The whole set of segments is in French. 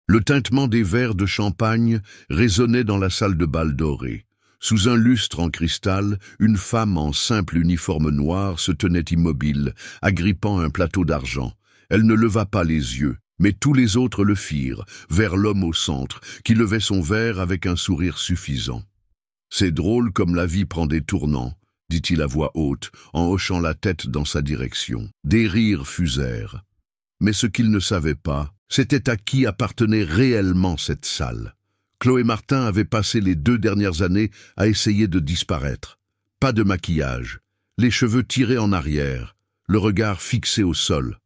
Le tintement des verres de champagne résonnait dans la salle de bal dorée. Sous un lustre en cristal, une femme en simple uniforme noir se tenait immobile, agrippant un plateau d'argent. Elle ne leva pas les yeux, mais tous les autres le firent, vers l'homme au centre, qui levait son verre avec un sourire suffisant. « C'est drôle comme la vie prend des tournants », dit-il à voix haute, en hochant la tête dans sa direction. Des rires fusèrent. Mais ce qu'il ne savait pas, c'était à qui appartenait réellement cette salle. Chloé Martin avait passé les 2 dernières années à essayer de disparaître. Pas de maquillage, les cheveux tirés en arrière, le regard fixé au sol.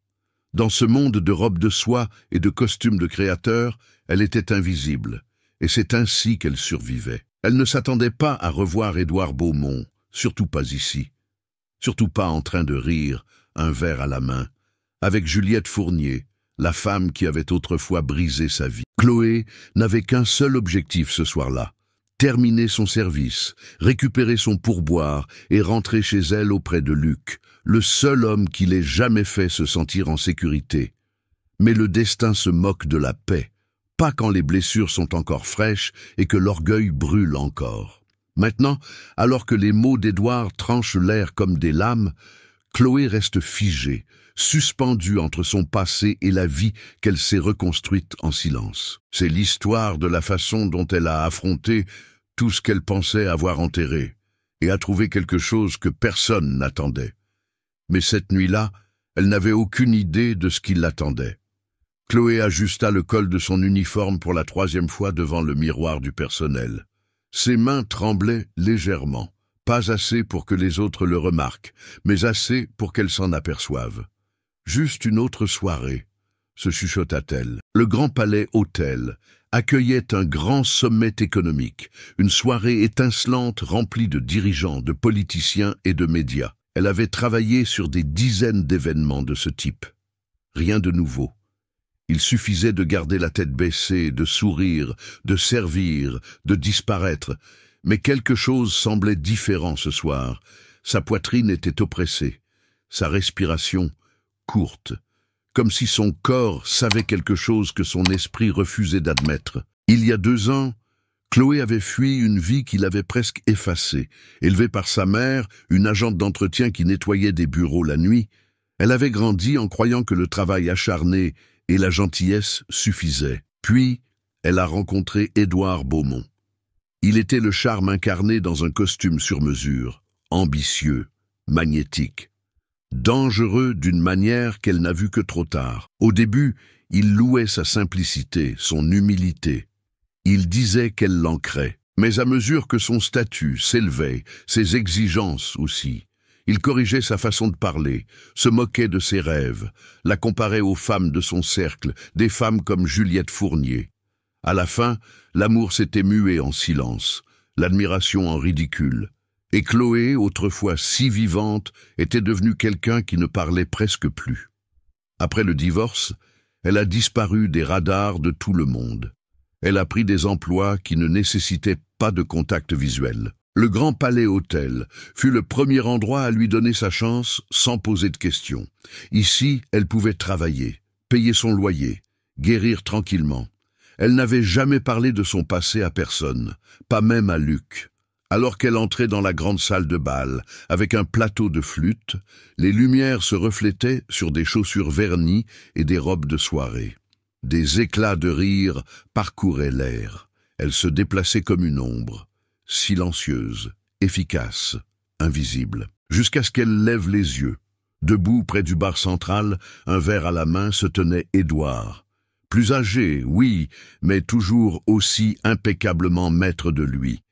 Dans ce monde de robes de soie et de costumes de créateurs, elle était invisible, et c'est ainsi qu'elle survivait. Elle ne s'attendait pas à revoir Édouard Beaumont, surtout pas ici. Surtout pas en train de rire, un verre à la main, avec Juliette Fournier, la femme qui avait autrefois brisé sa vie. Chloé n'avait qu'un seul objectif ce soir-là, terminer son service, récupérer son pourboire et rentrer chez elle auprès de Luc, le seul homme qui l'ait jamais fait se sentir en sécurité. Mais le destin se moque de la paix, pas quand les blessures sont encore fraîches et que l'orgueil brûle encore. Maintenant, alors que les mots d'Édouard tranchent l'air comme des lames, Chloé reste figée, suspendue entre son passé et la vie qu'elle s'est reconstruite en silence. C'est l'histoire de la façon dont elle a affronté tout ce qu'elle pensait avoir enterré, et a trouvé quelque chose que personne n'attendait. Mais cette nuit-là, elle n'avait aucune idée de ce qui l'attendait. Chloé ajusta le col de son uniforme pour la 3e fois devant le miroir du personnel. Ses mains tremblaient légèrement, pas assez pour que les autres le remarquent, mais assez pour qu'elle s'en aperçoive. Juste une autre soirée, se chuchota-t-elle. Le Grand Palais Hôtel accueillait un grand sommet économique, une soirée étincelante remplie de dirigeants, de politiciens et de médias. Elle avait travaillé sur des dizaines d'événements de ce type. Rien de nouveau. Il suffisait de garder la tête baissée, de sourire, de servir, de disparaître. Mais quelque chose semblait différent ce soir. Sa poitrine était oppressée, sa respiration courte, comme si son corps savait quelque chose que son esprit refusait d'admettre. Il y a 2 ans, Chloé avait fui une vie qu'il avait presque effacée. Élevée par sa mère, une agente d'entretien qui nettoyait des bureaux la nuit, elle avait grandi en croyant que le travail acharné et la gentillesse suffisaient. Puis, elle a rencontré Édouard Beaumont. Il était le charme incarné dans un costume sur mesure, ambitieux, magnétique. Dangereux d'une manière qu'elle n'a vue que trop tard. Au début, il louait sa simplicité, son humilité. Il disait qu'elle l'ancrait. Mais à mesure que son statut s'élevait, ses exigences aussi, il corrigeait sa façon de parler, se moquait de ses rêves, la comparait aux femmes de son cercle, des femmes comme Juliette Fournier. À la fin, l'amour s'était mué en silence, l'admiration en ridicule. Et Chloé, autrefois si vivante, était devenue quelqu'un qui ne parlait presque plus. Après le divorce, elle a disparu des radars de tout le monde. Elle a pris des emplois qui ne nécessitaient pas de contact visuel. Le Grand Palais Hôtel fut le premier endroit à lui donner sa chance sans poser de questions. Ici, elle pouvait travailler, payer son loyer, guérir tranquillement. Elle n'avait jamais parlé de son passé à personne, pas même à Luc. Alors qu'elle entrait dans la grande salle de bal, avec un plateau de flûte, les lumières se reflétaient sur des chaussures vernies et des robes de soirée. Des éclats de rire parcouraient l'air. Elle se déplaçait comme une ombre, silencieuse, efficace, invisible, jusqu'à ce qu'elle lève les yeux. Debout près du bar central, un verre à la main, se tenait Édouard. Plus âgé, oui, mais toujours aussi impeccablement maître de lui.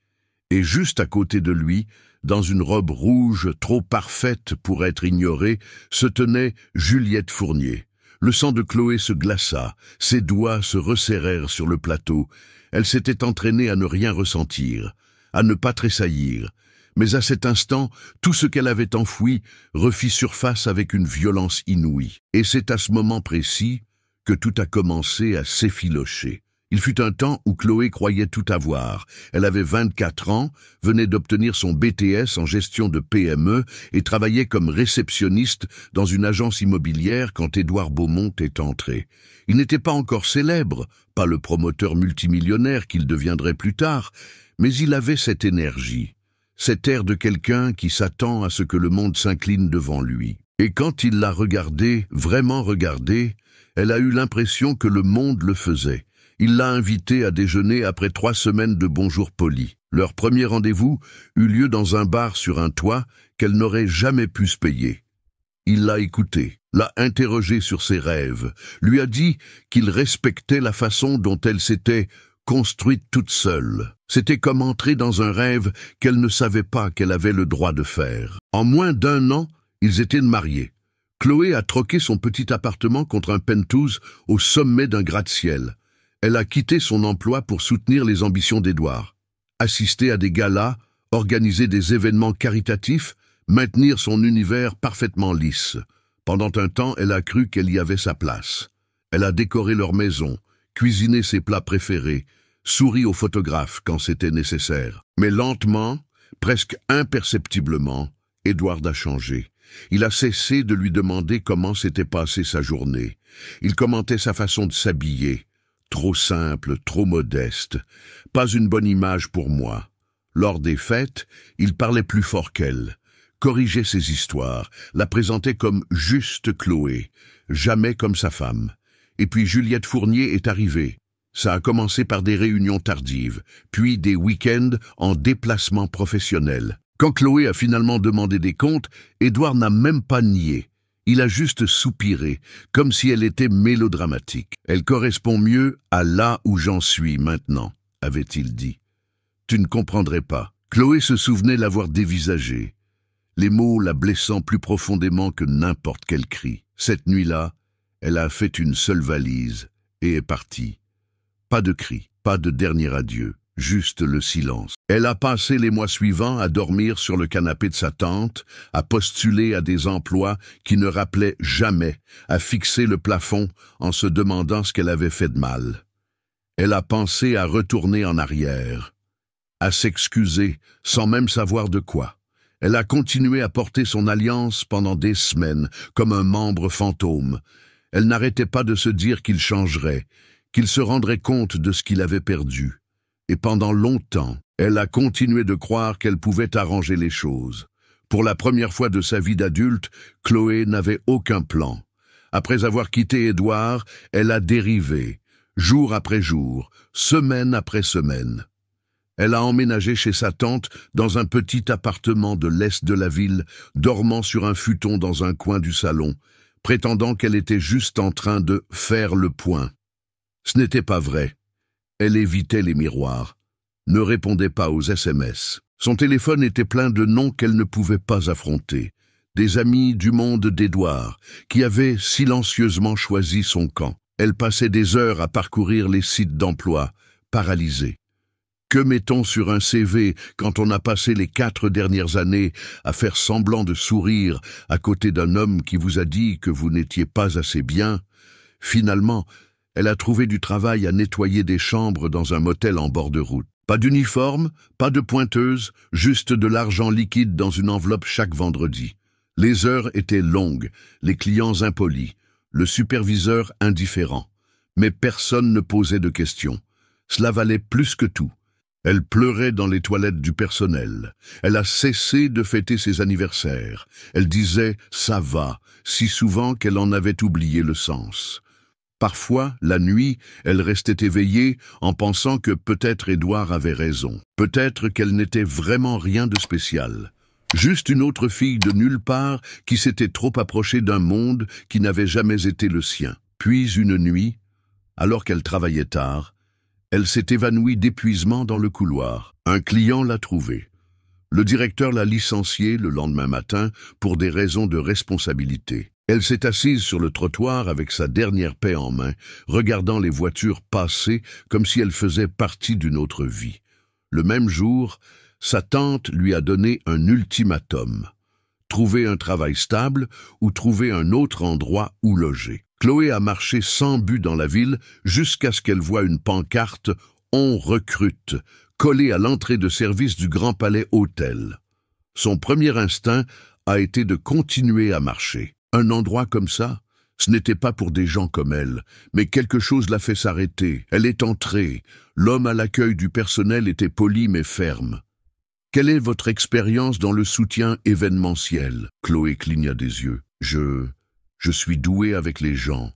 Et juste à côté de lui, dans une robe rouge trop parfaite pour être ignorée, se tenait Juliette Fournier. Le sang de Chloé se glaça, ses doigts se resserrèrent sur le plateau. Elle s'était entraînée à ne rien ressentir, à ne pas tressaillir. Mais à cet instant, tout ce qu'elle avait enfoui refit surface avec une violence inouïe. Et c'est à ce moment précis que tout a commencé à s'effilocher, Il fut un temps où Chloé croyait tout avoir. Elle avait 24 ans, venait d'obtenir son BTS en gestion de PME et travaillait comme réceptionniste dans une agence immobilière quand Édouard Beaumont est entré. Il n'était pas encore célèbre, pas le promoteur multimillionnaire qu'il deviendrait plus tard, mais il avait cette énergie, cet air de quelqu'un qui s'attend à ce que le monde s'incline devant lui. Et quand il l'a regardée, vraiment regardée, elle a eu l'impression que le monde le faisait. Il l'a invitée à déjeuner après 3 semaines de bonjour poli. Leur premier rendez-vous eut lieu dans un bar sur un toit qu'elle n'aurait jamais pu se payer. Il l'a écoutée, l'a interrogée sur ses rêves, lui a dit qu'il respectait la façon dont elle s'était construite toute seule. C'était comme entrer dans un rêve qu'elle ne savait pas qu'elle avait le droit de faire. En moins d'1 an, ils étaient mariés. Chloé a troqué son petit appartement contre un penthouse au sommet d'un gratte-ciel. Elle a quitté son emploi pour soutenir les ambitions d'Édouard, assister à des galas, organiser des événements caritatifs, maintenir son univers parfaitement lisse. Pendant un temps, elle a cru qu'elle y avait sa place. Elle a décoré leur maison, cuisiné ses plats préférés, souri aux photographes quand c'était nécessaire. Mais lentement, presque imperceptiblement, Édouard a changé. Il a cessé de lui demander comment s'était passée sa journée. Il commentait sa façon de s'habiller. Trop simple, trop modeste. Pas une bonne image pour moi. Lors des fêtes, il parlait plus fort qu'elle. Corrigeait ses histoires, la présentait comme juste Chloé, jamais comme sa femme. Et puis Juliette Fournier est arrivée. Ça a commencé par des réunions tardives, puis des week-ends en déplacement professionnel. Quand Chloé a finalement demandé des comptes, Édouard n'a même pas nié. Il a juste soupiré, comme si elle était mélodramatique. « Elle correspond mieux à là où j'en suis maintenant », avait-il dit. « Tu ne comprendrais pas. » Chloé se souvenait l'avoir dévisagé, les mots la blessant plus profondément que n'importe quel cri. Cette nuit-là, elle a fait une seule valise et est partie. Pas de cri, pas de dernier adieu, juste le silence. Elle a passé les mois suivants à dormir sur le canapé de sa tante, à postuler à des emplois qui ne rappelaient jamais, à fixer le plafond en se demandant ce qu'elle avait fait de mal. Elle a pensé à retourner en arrière, à s'excuser sans même savoir de quoi. Elle a continué à porter son alliance pendant des semaines, comme un membre fantôme. Elle n'arrêtait pas de se dire qu'il changerait, qu'il se rendrait compte de ce qu'il avait perdu. Et pendant longtemps, elle a continué de croire qu'elle pouvait arranger les choses. Pour la première fois de sa vie d'adulte, Chloé n'avait aucun plan. Après avoir quitté Édouard, elle a dérivé, jour après jour, semaine après semaine. Elle a emménagé chez sa tante dans un petit appartement de l'est de la ville, dormant sur un futon dans un coin du salon, prétendant qu'elle était juste en train de faire le point. Ce n'était pas vrai. Elle évitait les miroirs, ne répondait pas aux SMS. Son téléphone était plein de noms qu'elle ne pouvait pas affronter. Des amis du monde d'Édouard, qui avaient silencieusement choisi son camp. Elle passait des heures à parcourir les sites d'emploi, paralysée. Que met-on sur un CV quand on a passé les 4 dernières années à faire semblant de sourire à côté d'un homme qui vous a dit que vous n'étiez pas assez bien? Finalement, elle a trouvé du travail à nettoyer des chambres dans un motel en bord de route. Pas d'uniforme, pas de pointeuse, juste de l'argent liquide dans une enveloppe chaque vendredi. Les heures étaient longues, les clients impolis, le superviseur indifférent. Mais personne ne posait de questions. Cela valait plus que tout. Elle pleurait dans les toilettes du personnel. Elle a cessé de fêter ses anniversaires. Elle disait « ça va » si souvent qu'elle en avait oublié le sens. Parfois, la nuit, elle restait éveillée en pensant que peut-être Édouard avait raison. Peut-être qu'elle n'était vraiment rien de spécial. Juste une autre fille de nulle part qui s'était trop approchée d'un monde qui n'avait jamais été le sien. Puis une nuit, alors qu'elle travaillait tard, elle s'est évanouie d'épuisement dans le couloir. Un client l'a trouvée. Le directeur l'a licenciée le lendemain matin pour des raisons de responsabilité. Elle s'est assise sur le trottoir avec sa dernière paie en main, regardant les voitures passer comme si elle faisait partie d'une autre vie. Le même jour, sa tante lui a donné un ultimatum. Trouver un travail stable ou trouver un autre endroit où loger. Chloé a marché sans but dans la ville jusqu'à ce qu'elle voie une pancarte « On recrute » collée à l'entrée de service du Grand Palais Hôtel. Son premier instinct a été de continuer à marcher. Un endroit comme ça, ce n'était pas pour des gens comme elle, mais quelque chose l'a fait s'arrêter. Elle est entrée. L'homme à l'accueil du personnel était poli mais ferme. « Quelle est votre expérience dans le soutien événementiel ?» Chloé cligna des yeux. Je suis douée avec les gens.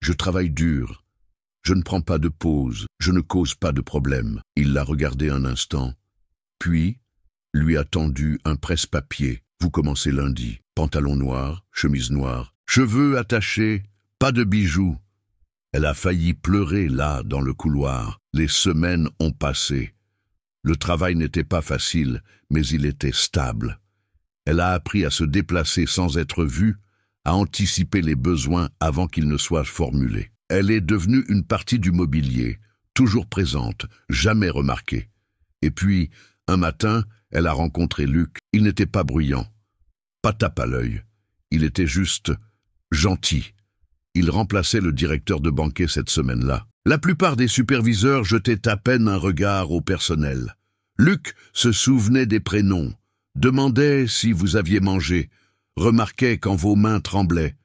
Je travaille dur. Je ne prends pas de pause. Je ne cause pas de problème. » Il l'a regardé un instant. Puis, lui a tendu un presse-papier. « Vous commencez lundi. Pantalon noir, chemise noire, cheveux attachés, pas de bijoux. » Elle a failli pleurer là, dans le couloir. Les semaines ont passé. Le travail n'était pas facile, mais il était stable. Elle a appris à se déplacer sans être vue, à anticiper les besoins avant qu'ils ne soient formulés. Elle est devenue une partie du mobilier, toujours présente, jamais remarquée. Et puis, un matin, elle a rencontré Luc. Il n'était pas bruyant, pas tape à l'œil. Il était juste gentil. Il remplaçait le directeur de banquet cette semaine-là. La plupart des superviseurs jetaient à peine un regard au personnel. Luc se souvenait des prénoms, demandait si vous aviez mangé, remarquait quand vos mains tremblaient.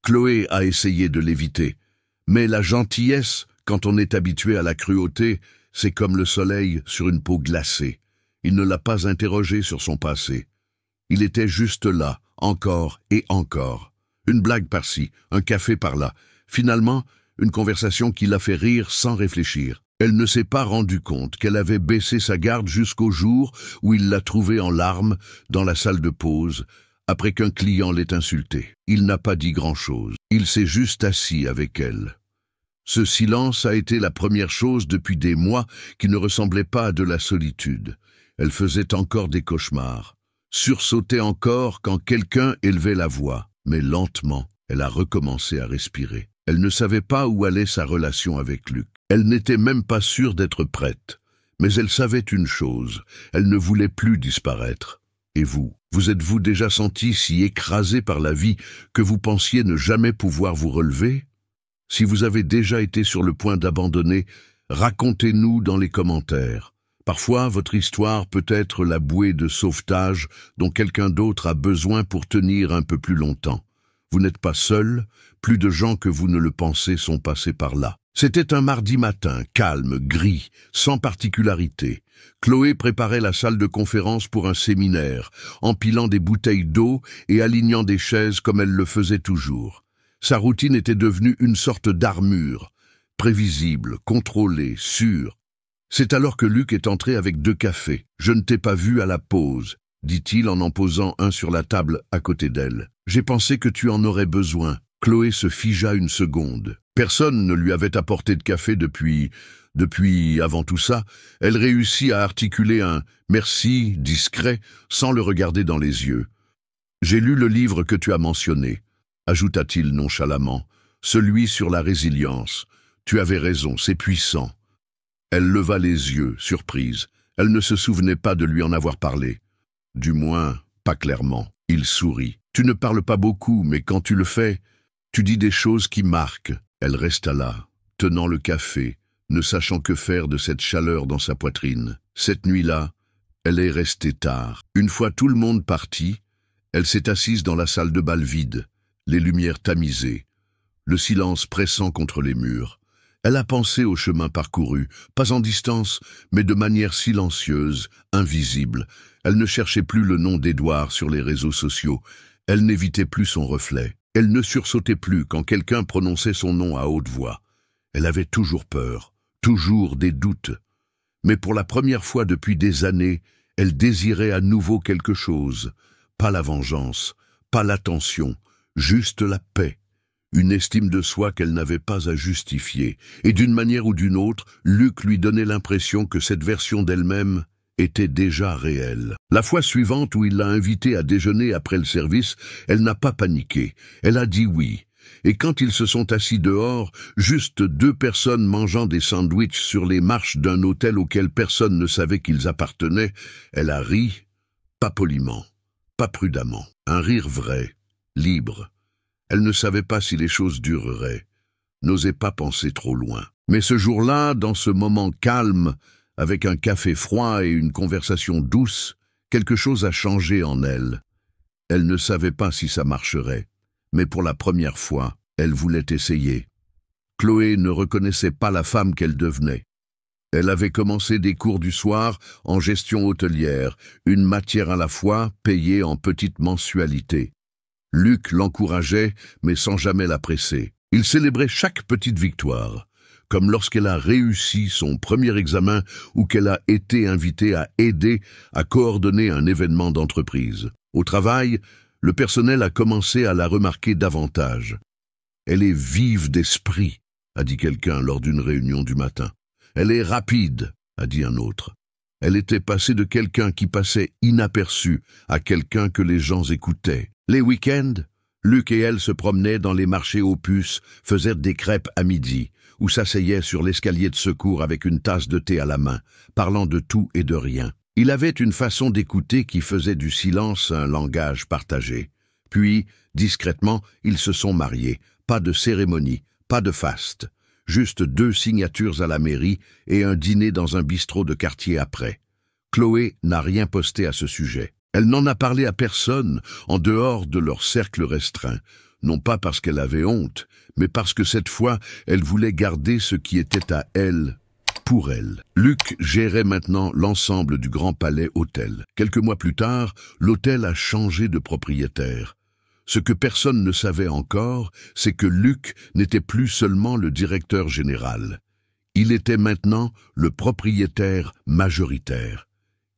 Chloé a essayé de l'éviter. Mais la gentillesse, quand on est habitué à la cruauté, c'est comme le soleil sur une peau glacée. Il ne l'a pas interrogé sur son passé. Il était juste là, encore et encore. Une blague par-ci, un café par-là. Finalement, une conversation qui l'a fait rire sans réfléchir. Elle ne s'est pas rendue compte qu'elle avait baissé sa garde jusqu'au jour où il l'a trouvée en larmes dans la salle de pause, après qu'un client l'ait insulté. Il n'a pas dit grand-chose. Il s'est juste assis avec elle. Ce silence a été la première chose depuis des mois qui ne ressemblait pas à de la solitude. Elle faisait encore des cauchemars, sursautait encore quand quelqu'un élevait la voix. Mais lentement, elle a recommencé à respirer. Elle ne savait pas où allait sa relation avec Luc. Elle n'était même pas sûre d'être prête. Mais elle savait une chose, elle ne voulait plus disparaître. Et vous êtes-vous déjà senti si écrasé par la vie que vous pensiez ne jamais pouvoir vous relever? Si vous avez déjà été sur le point d'abandonner, racontez-nous dans les commentaires. Parfois, votre histoire peut être la bouée de sauvetage dont quelqu'un d'autre a besoin pour tenir un peu plus longtemps. Vous n'êtes pas seul, plus de gens que vous ne le pensez sont passés par là. C'était un mardi matin, calme, gris, sans particularité. Chloé préparait la salle de conférence pour un séminaire, empilant des bouteilles d'eau et alignant des chaises comme elle le faisait toujours. Sa routine était devenue une sorte d'armure, prévisible, contrôlée, sûre. C'est alors que Luc est entré avec 2 cafés. « Je ne t'ai pas vu à la pause », dit-il en posant un sur la table à côté d'elle. « J'ai pensé que tu en aurais besoin. » Chloé se figea une seconde. Personne ne lui avait apporté de café depuis avant tout ça. Elle réussit à articuler un « merci » discret sans le regarder dans les yeux. « J'ai lu le livre que tu as mentionné », ajouta-t-il nonchalamment, « celui sur la résilience. Tu avais raison, c'est puissant. » Elle leva les yeux, surprise. Elle ne se souvenait pas de lui en avoir parlé. Du moins, pas clairement. Il sourit. « Tu ne parles pas beaucoup, mais quand tu le fais, tu dis des choses qui marquent. » Elle resta là, tenant le café, ne sachant que faire de cette chaleur dans sa poitrine. Cette nuit-là, elle est restée tard. Une fois tout le monde parti, elle s'est assise dans la salle de bal vide, les lumières tamisées, le silence pressant contre les murs. Elle a pensé au chemin parcouru, pas en distance, mais de manière silencieuse, invisible. Elle ne cherchait plus le nom d'Édouard sur les réseaux sociaux. Elle n'évitait plus son reflet. Elle ne sursautait plus quand quelqu'un prononçait son nom à haute voix. Elle avait toujours peur, toujours des doutes. Mais pour la première fois depuis des années, elle désirait à nouveau quelque chose. Pas la vengeance, pas l'attention, juste la paix. Une estime de soi qu'elle n'avait pas à justifier. Et d'une manière ou d'une autre, Luc lui donnait l'impression que cette version d'elle-même était déjà réelle. La fois suivante où il l'a invitée à déjeuner après le service, elle n'a pas paniqué. Elle a dit oui. Et quand ils se sont assis dehors, juste 2 personnes mangeant des sandwichs sur les marches d'un hôtel auquel personne ne savait qu'ils appartenaient, elle a ri, pas poliment, pas prudemment. Un rire vrai, libre. Elle ne savait pas si les choses dureraient, n'osait pas penser trop loin. Mais ce jour-là, dans ce moment calme, avec un café froid et une conversation douce, quelque chose a changé en elle. Elle ne savait pas si ça marcherait, mais pour la première fois, elle voulait essayer. Chloé ne reconnaissait pas la femme qu'elle devenait. Elle avait commencé des cours du soir en gestion hôtelière, une matière à la fois payée en petites mensualités. Luc l'encourageait, mais sans jamais la presser. Il célébrait chaque petite victoire, comme lorsqu'elle a réussi son premier examen ou qu'elle a été invitée à aider à coordonner un événement d'entreprise. Au travail, le personnel a commencé à la remarquer davantage. « Elle est vive d'esprit », a dit quelqu'un lors d'une réunion du matin. « Elle est rapide », a dit un autre. Elle était passée de quelqu'un qui passait inaperçu à quelqu'un que les gens écoutaient. Les week-ends, Luc et elle se promenaient dans les marchés aux puces, faisaient des crêpes à midi, ou s'asseyaient sur l'escalier de secours avec une tasse de thé à la main, parlant de tout et de rien. Il avait une façon d'écouter qui faisait du silence un langage partagé. Puis, discrètement, ils se sont mariés. Pas de cérémonie, pas de faste. Juste 2 signatures à la mairie et un dîner dans un bistrot de quartier après. Chloé n'a rien posté à ce sujet. Elle n'en a parlé à personne en dehors de leur cercle restreint, non pas parce qu'elle avait honte, mais parce que cette fois, elle voulait garder ce qui était à elle, pour elle. Luc gérait maintenant l'ensemble du Grand Palais Hôtel. Quelques mois plus tard, l'hôtel a changé de propriétaire. Ce que personne ne savait encore, c'est que Luc n'était plus seulement le directeur général. Il était maintenant le propriétaire majoritaire.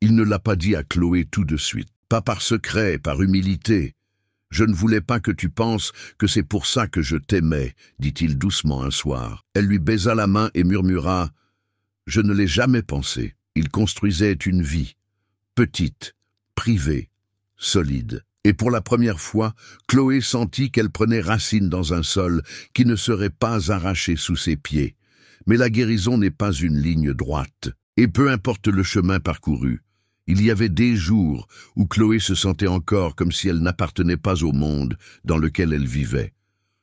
Il ne l'a pas dit à Chloé tout de suite. Pas par secret, par humilité. « Je ne voulais pas que tu penses que c'est pour ça que je t'aimais », dit-il doucement un soir. Elle lui baisa la main et murmura « Je ne l'ai jamais pensé. Il construisait une vie, petite, privée, solide. » Et pour la première fois, Chloé sentit qu'elle prenait racine dans un sol qui ne serait pas arraché sous ses pieds. Mais la guérison n'est pas une ligne droite, et peu importe le chemin parcouru. Il y avait des jours où Chloé se sentait encore comme si elle n'appartenait pas au monde dans lequel elle vivait.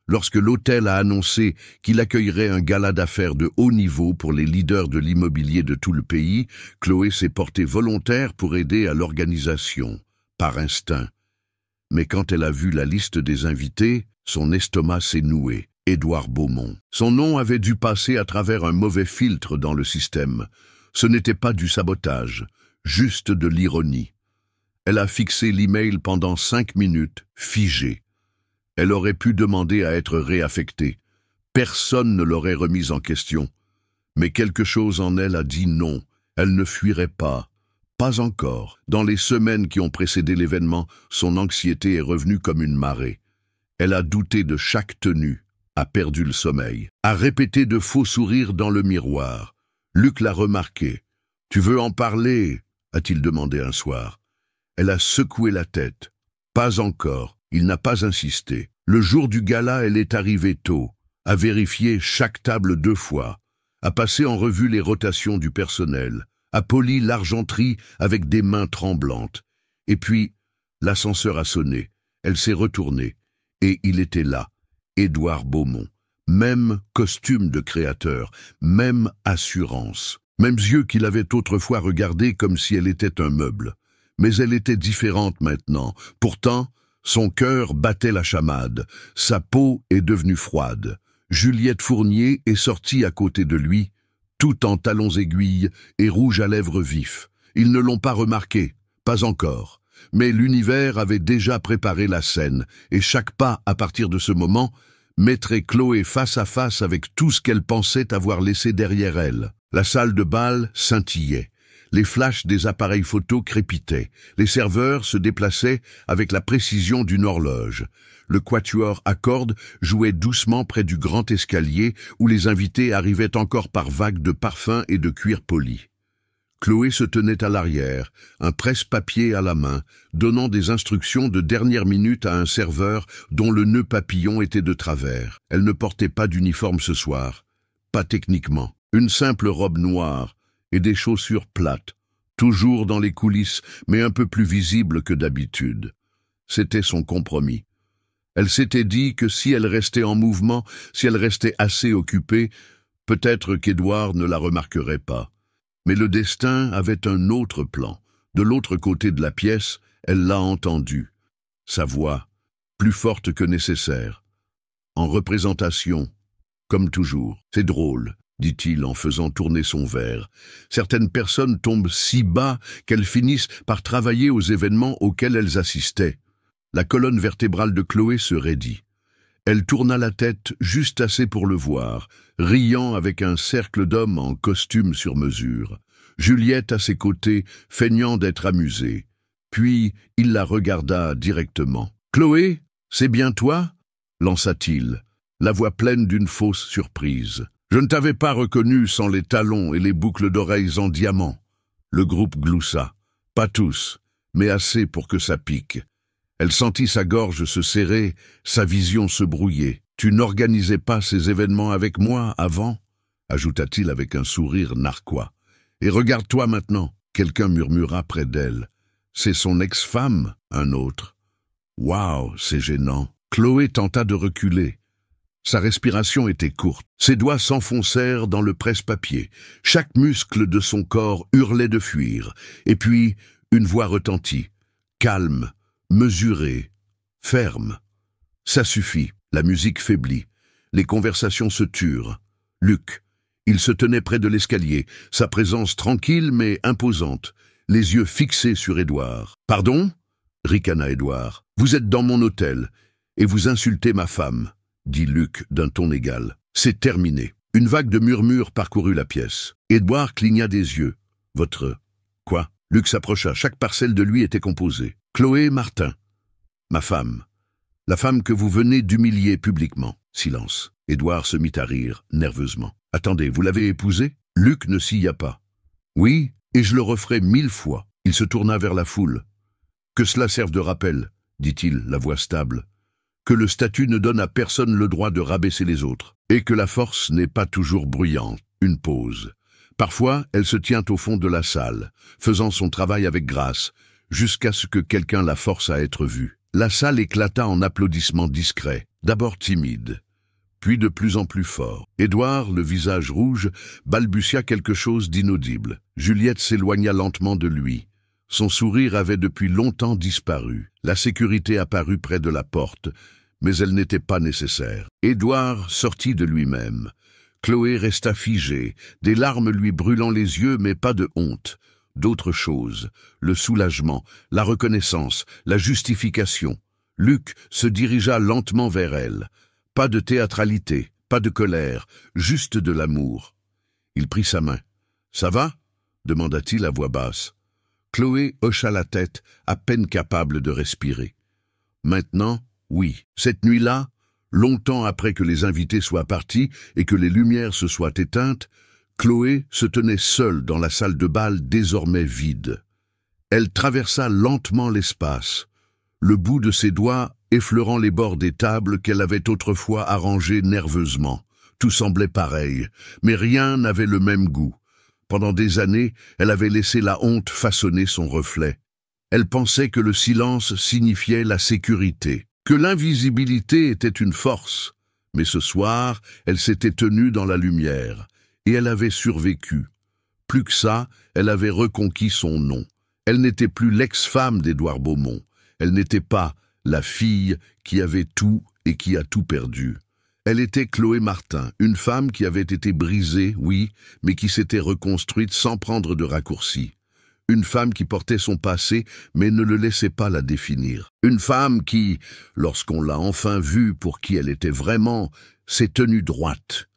Lorsque l'hôtel a annoncé qu'il accueillerait un gala d'affaires de haut niveau pour les leaders de l'immobilier de tout le pays, Chloé s'est portée volontaire pour aider à l'organisation, par instinct. Mais quand elle a vu la liste des invités, son estomac s'est noué. Édouard Beaumont. Son nom avait dû passer à travers un mauvais filtre dans le système. Ce n'était pas du sabotage, juste de l'ironie. Elle a fixé l'email pendant 5 minutes, figé. Elle aurait pu demander à être réaffectée. Personne ne l'aurait remise en question. Mais quelque chose en elle a dit non. Elle ne fuirait pas. Pas encore. Dans les semaines qui ont précédé l'événement, son anxiété est revenue comme une marée. Elle a douté de chaque tenue, a perdu le sommeil, a répété de faux sourires dans le miroir. Luc l'a remarqué. « Tu veux en parler ?» a-t-il demandé un soir. Elle a secoué la tête. Pas encore. Il n'a pas insisté. Le jour du gala, elle est arrivée tôt, a vérifié chaque table 2 fois, a passé en revue les rotations du personnel, a poli l'argenterie avec des mains tremblantes. Et puis, l'ascenseur a sonné. Elle s'est retournée. Et il était là, Édouard Beaumont. Même costume de créateur, même assurance. Mêmes yeux qu'il avait autrefois regardés comme si elle était un meuble. Mais elle était différente maintenant. Pourtant, son cœur battait la chamade. Sa peau est devenue froide. Juliette Fournier est sortie à côté de lui, tout en talons aiguilles et rouge à lèvres vifs. Ils ne l'ont pas remarqué, pas encore. Mais l'univers avait déjà préparé la scène, et chaque pas, à partir de ce moment, mettrait Chloé face à face avec tout ce qu'elle pensait avoir laissé derrière elle. La salle de bal scintillait. Les flashs des appareils photo crépitaient. Les serveurs se déplaçaient avec la précision d'une horloge. Le quatuor à cordes jouait doucement près du grand escalier où les invités arrivaient encore par vagues de parfums et de cuir poli. Chloé se tenait à l'arrière, un presse-papier à la main, donnant des instructions de dernière minute à un serveur dont le nœud papillon était de travers. Elle ne portait pas d'uniforme ce soir, pas techniquement. Une simple robe noire et des chaussures plates, toujours dans les coulisses, mais un peu plus visibles que d'habitude. C'était son compromis. Elle s'était dit que si elle restait en mouvement, si elle restait assez occupée, peut-être qu'Édouard ne la remarquerait pas. Mais le destin avait un autre plan. De l'autre côté de la pièce, elle l'a entendu. Sa voix, plus forte que nécessaire. En représentation, comme toujours. C'est drôle, dit-il en faisant tourner son verre. Certaines personnes tombent si bas qu'elles finissent par travailler aux événements auxquels elles assistaient. La colonne vertébrale de Chloé se raidit. Elle tourna la tête juste assez pour le voir, riant avec un cercle d'hommes en costume sur mesure. Juliette à ses côtés, feignant d'être amusée. Puis il la regarda directement. « Chloé, c'est bien toi ?» lança-t-il, la voix pleine d'une fausse surprise. « Je ne t'avais pas reconnu sans les talons et les boucles d'oreilles en diamant. » Le groupe gloussa. Pas tous, mais assez pour que ça pique. Elle sentit sa gorge se serrer, sa vision se brouiller. « Tu n'organisais pas ces événements avec moi avant ?» ajouta-t-il avec un sourire narquois. « Et regarde-toi maintenant !» Quelqu'un murmura près d'elle. « C'est son ex-femme !» Un autre. « Waouh, c'est gênant !» Chloé tenta de reculer. Sa respiration était courte. Ses doigts s'enfoncèrent dans le presse-papier. Chaque muscle de son corps hurlait de fuir. Et puis, une voix retentit. Calme, mesurée, ferme. Ça suffit. La musique faiblit. Les conversations se turent. Luc. Il se tenait près de l'escalier, sa présence tranquille mais imposante, les yeux fixés sur Édouard. « Pardon ?» ricana Édouard. « Vous êtes dans mon hôtel, et vous insultez ma femme, » dit Luc d'un ton égal. « C'est terminé. » Une vague de murmures parcourut la pièce. Édouard cligna des yeux. « Votre... quoi ?» Luc s'approcha. Chaque parcelle de lui était composée. « Chloé Martin. Ma femme. La femme que vous venez d'humilier publiquement. » Silence. Édouard se mit à rire, nerveusement. « Attendez, vous l'avez épousée ?» Luc ne s'illa pas. « Oui, et je le referai 1000 fois. » Il se tourna vers la foule. « Que cela serve de rappel, » dit-il, la voix stable. « Que le statut ne donne à personne le droit de rabaisser les autres. Et que la force n'est pas toujours bruyante. » Une pause. Parfois, elle se tient au fond de la salle, faisant son travail avec grâce, jusqu'à ce que quelqu'un la force à être vue. La salle éclata en applaudissements discrets, d'abord timides, puis de plus en plus fort. Édouard, le visage rouge, balbutia quelque chose d'inaudible. Juliette s'éloigna lentement de lui. Son sourire avait depuis longtemps disparu. La sécurité apparut près de la porte, mais elle n'était pas nécessaire. Édouard sortit de lui-même. Chloé resta figée, des larmes lui brûlant les yeux, mais pas de honte. D'autres choses, le soulagement, la reconnaissance, la justification. Luc se dirigea lentement vers elle. Pas de théâtralité, pas de colère, juste de l'amour. Il prit sa main. « Ça va ?» demanda-t-il à voix basse. Chloé hocha la tête, à peine capable de respirer. Maintenant, oui. Cette nuit-là, longtemps après que les invités soient partis et que les lumières se soient éteintes, Chloé se tenait seule dans la salle de bal désormais vide. Elle traversa lentement l'espace, le bout de ses doigts effleurant les bords des tables qu'elle avait autrefois arrangées nerveusement. Tout semblait pareil, mais rien n'avait le même goût. Pendant des années, elle avait laissé la honte façonner son reflet. Elle pensait que le silence signifiait la sécurité, que l'invisibilité était une force. Mais ce soir, elle s'était tenue dans la lumière, et elle avait survécu. Plus que ça, elle avait reconquis son nom. Elle n'était plus l'ex-femme d'Édouard Beaumont. Elle n'était pas la fille qui avait tout et qui a tout perdu. Elle était Chloé Martin, une femme qui avait été brisée, oui, mais qui s'était reconstruite sans prendre de raccourcis. Une femme qui portait son passé, mais ne le laissait pas la définir. Une femme qui, lorsqu'on l'a enfin vue pour qui elle était vraiment, s'est tenue droite.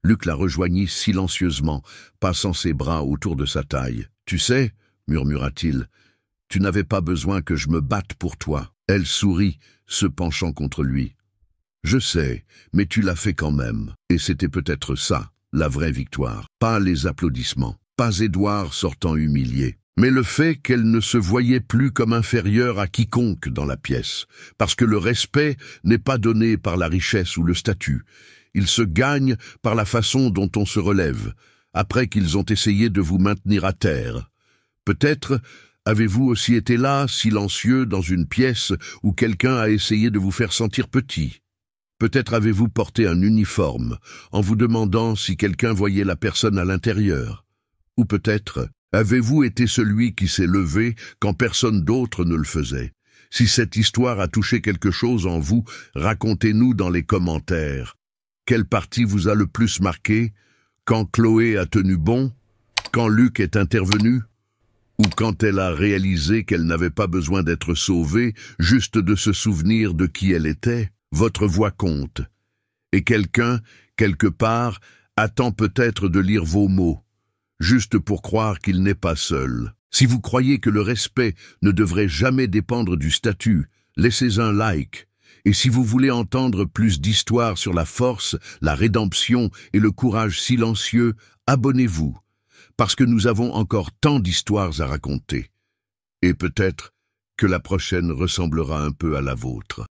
Luc la rejoignit silencieusement, passant ses bras autour de sa taille. « Tu sais, » murmura-t-il, « tu n'avais pas besoin que je me batte pour toi. » Elle sourit, se penchant contre lui. « Je sais, mais tu l'as fait quand même. » Et c'était peut-être ça, la vraie victoire. Pas les applaudissements, pas Édouard sortant humilié, mais le fait qu'elle ne se voyait plus comme inférieure à quiconque dans la pièce, parce que le respect n'est pas donné par la richesse ou le statut. Il se gagne par la façon dont on se relève, après qu'ils ont essayé de vous maintenir à terre. Peut-être Avez-vous aussi été là, silencieux, dans une pièce où quelqu'un a essayé de vous faire sentir petit? Peut-être avez-vous porté un uniforme, en vous demandant si quelqu'un voyait la personne à l'intérieur. Ou peut-être avez-vous été celui qui s'est levé quand personne d'autre ne le faisait? Si cette histoire a touché quelque chose en vous, racontez-nous dans les commentaires. Quelle partie vous a le plus marqué? Quand Chloé a tenu bon? Quand Luc est intervenu? Ou quand elle a réalisé qu'elle n'avait pas besoin d'être sauvée, juste de se souvenir de qui elle était? Votre voix compte. Et quelqu'un, quelque part, attend peut-être de lire vos mots, juste pour croire qu'il n'est pas seul. Si vous croyez que le respect ne devrait jamais dépendre du statut, laissez un like. Et si vous voulez entendre plus d'histoires sur la force, la rédemption et le courage silencieux, abonnez-vous, parce que nous avons encore tant d'histoires à raconter. Et peut-être que la prochaine ressemblera un peu à la vôtre.